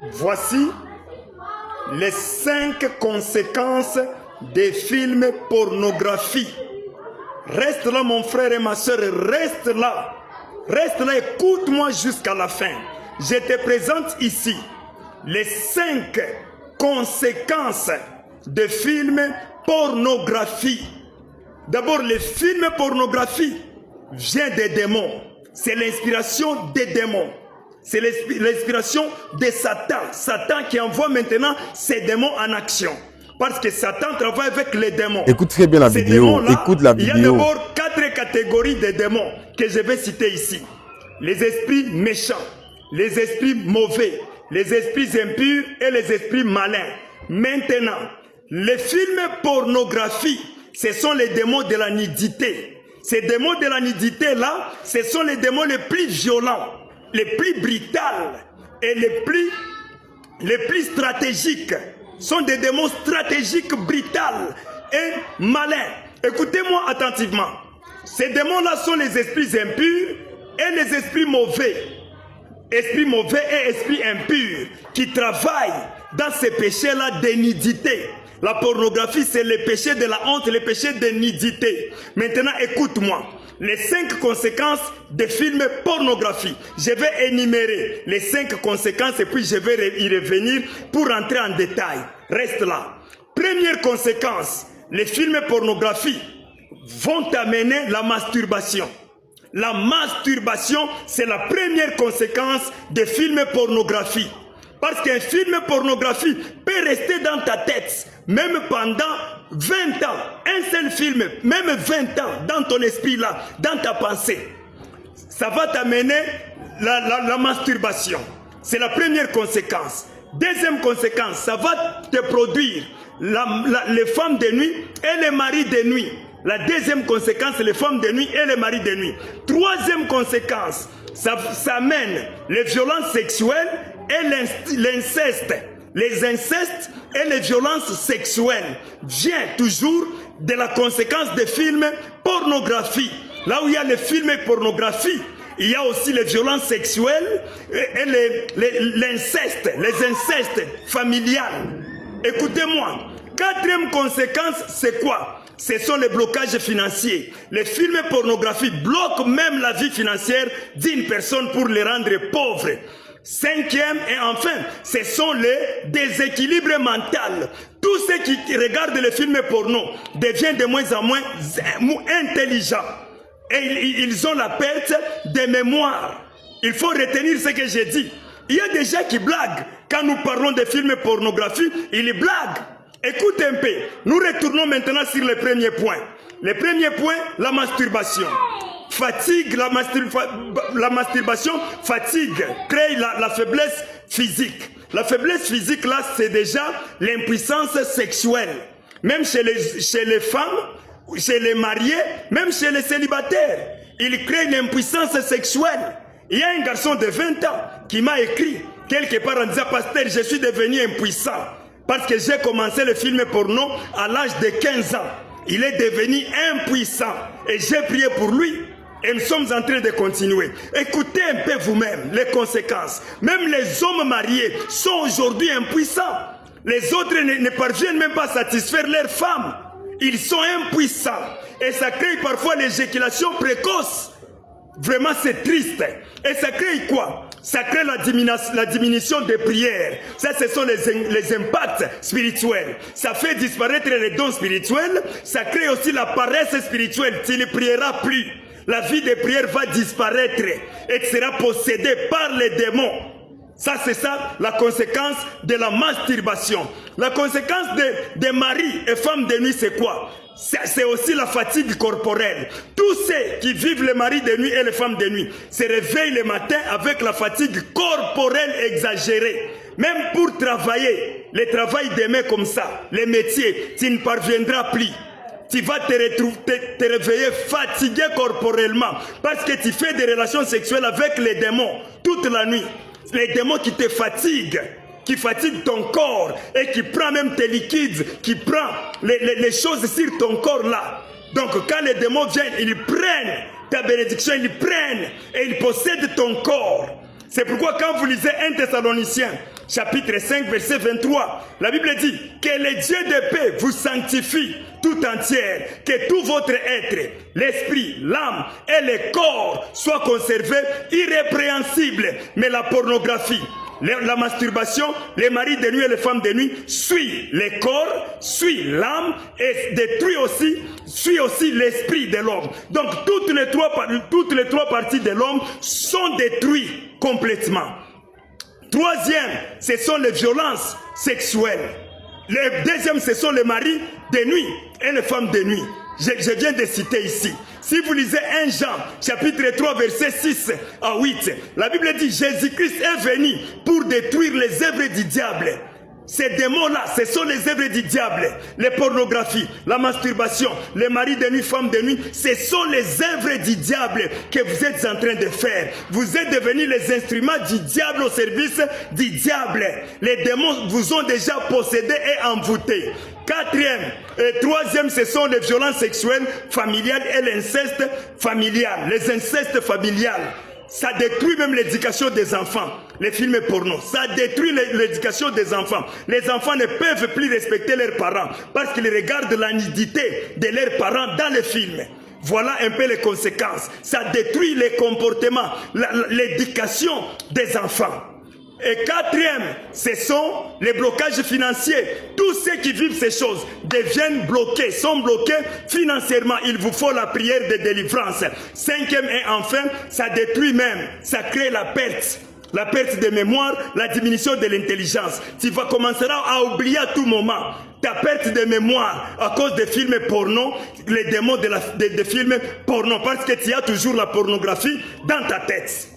Voici les 5 conséquences des films pornographiques. Reste là mon frère et ma soeur, reste là. Reste là, écoute-moi jusqu'à la fin. Je te présente ici les 5 conséquences des films pornographiques. D'abord, les films pornographiques viennent des démons. C'est l'inspiration des démons. C'est l'inspiration de Satan. Satan qui envoie maintenant ses démons en action. Parce que Satan travaille avec les démons. Écoute très bien la vidéo. Écoute la vidéo. Il y a d'abord 4 catégories de démons que je vais citer ici. Les esprits méchants, les esprits mauvais, les esprits impurs et les esprits malins. Maintenant, les films pornographiques, ce sont les démons de la nudité. Ces démons de la nudité-là, ce sont les démons les plus violents, les plus brutaux et les plus stratégiques. Sont des démons stratégiques, brutaux et malins. Écoutez-moi attentivement. Ces démons-là sont les esprits impurs et les esprits mauvais. Esprits mauvais et esprits impurs qui travaillent dans ces péchés-là de nudité. La pornographie, c'est le péché de la honte, le péché de nudité. Maintenant, écoute-moi. Les 5 conséquences des films pornographiques. Je vais énumérer les 5 conséquences et puis je vais y revenir pour entrer en détail. Reste là. Première conséquence, les films pornographiques vont amener la masturbation. La masturbation, c'est la première conséquence des films pornographiques. Parce qu'un film pornographique peut rester dans ta tête, même pendant 20 ans. Un seul film, même 20 ans, dans ton esprit là, dans ta pensée. Ça va t'amener la masturbation. C'est la première conséquence. Deuxième conséquence, ça va te produire les femmes de nuit et les maris de nuit. La deuxième conséquence, les femmes de nuit et les maris de nuit. Troisième conséquence, ça amène les violences sexuelles et l'inceste. Les incestes et les violences sexuelles viennent toujours de la conséquence des films pornographiques. Là où il y a les films pornographiques, il y a aussi les violences sexuelles et l'inceste, les incestes familiales. Écoutez-moi, quatrième conséquence, c'est quoi? Ce sont les blocages financiers. Les films pornographiques bloquent même la vie financière d'une personne pour les rendre pauvres. Cinquième et enfin, ce sont les déséquilibres mentaux. Tous ceux qui regardent les films porno deviennent de moins en moins intelligents. Et ils ont la perte de mémoire. Il faut retenir ce que j'ai dit. Il y a des gens qui blaguent. Quand nous parlons de films pornographiques, ils blaguent. Écoute un peu. Nous retournons maintenant sur le premier point. Le premier point, la masturbation. Fatigue, la masturbation fatigue, crée la faiblesse physique. La faiblesse physique là, c'est déjà l'impuissance sexuelle. Même chez les femmes, chez les mariés, même chez les célibataires. Il crée une impuissance sexuelle. Il y a un garçon de 20 ans qui m'a écrit quelque part en disant, pasteur, je suis devenu impuissant. Parce que j'ai commencé le film porno à l'âge de 15 ans. Il est devenu impuissant. Et j'ai prié pour lui. Et nous sommes en train de continuer. Écoutez un peu vous-même les conséquences. Même les hommes mariés sont aujourd'hui impuissants. Les autres ne parviennent même pas à satisfaire leurs femmes. Ils sont impuissants. Et ça crée parfois l'éjaculation précoce. Vraiment, c'est triste. Et ça crée quoi? Ça crée la diminution des prières. Ça, ce sont les impacts spirituels. Ça fait disparaître les dons spirituels. Ça crée aussi la paresse spirituelle. Tu ne prieras plus. La vie de prière va disparaître et tu seras possédé par les démons. Ça, c'est ça, la conséquence de la masturbation. La conséquence des maris et femmes de nuit, c'est quoi? C'est aussi la fatigue corporelle. Tous ceux qui vivent les maris de nuit et les femmes de nuit se réveillent le matin avec la fatigue corporelle exagérée. Même pour travailler, le travail des mains comme ça, les métiers, tu ne parviendras plus. Tu vas te réveiller fatigué corporellement parce que tu fais des relations sexuelles avec les démons toute la nuit. Les démons qui te fatiguent, qui fatiguent ton corps et qui prend même tes liquides, qui prend les choses sur ton corps là. Donc quand les démons viennent, ils prennent ta bénédiction, ils prennent et ils possèdent ton corps. C'est pourquoi quand vous lisez 1 Thessaloniciens, chapitre 5, verset 23. La Bible dit que le Dieu de paix vous sanctifie tout entière, que tout votre être, l'esprit, l'âme et le corps soient conservés irrépréhensibles. Mais la pornographie, la masturbation, les maris de nuit et les femmes de nuit suit le corps, suit l'âme et détruit aussi, suit aussi l'esprit de l'homme. Donc toutes les trois parties de l'homme sont détruites complètement. Troisième, ce sont les violences sexuelles. Le deuxième, ce sont les maris de nuit et les femmes de nuit. Je viens de citer ici. Si vous lisez 1 Jean, chapitre 3, verset 6 à 8, la Bible dit Jésus-Christ est venu pour détruire les œuvres du diable. Ces démons-là, ce sont les œuvres du diable. Les pornographies, la masturbation, les maris de nuit, femmes de nuit, ce sont les œuvres du diable que vous êtes en train de faire. Vous êtes devenus les instruments du diable au service du diable. Les démons vous ont déjà possédés et envoûtés. Quatrième et troisième, ce sont les violences sexuelles familiales et l'inceste familial. Les incestes familiales. Ça détruit même l'éducation des enfants. Les films porno, ça détruit l'éducation des enfants. Les enfants ne peuvent plus respecter leurs parents parce qu'ils regardent la nudité de leurs parents dans les films. Voilà un peu les conséquences. Ça détruit les comportements, l'éducation des enfants. Et quatrième, ce sont les blocages financiers. Tous ceux qui vivent ces choses deviennent bloqués, sont bloqués financièrement. Il vous faut la prière de délivrance. Cinquième et enfin, ça détruit même, ça crée la perte de mémoire, la diminution de l'intelligence. Tu vas commencer à oublier à tout moment ta perte de mémoire à cause des films porno, les démons des films porno, parce que tu as toujours la pornographie dans ta tête.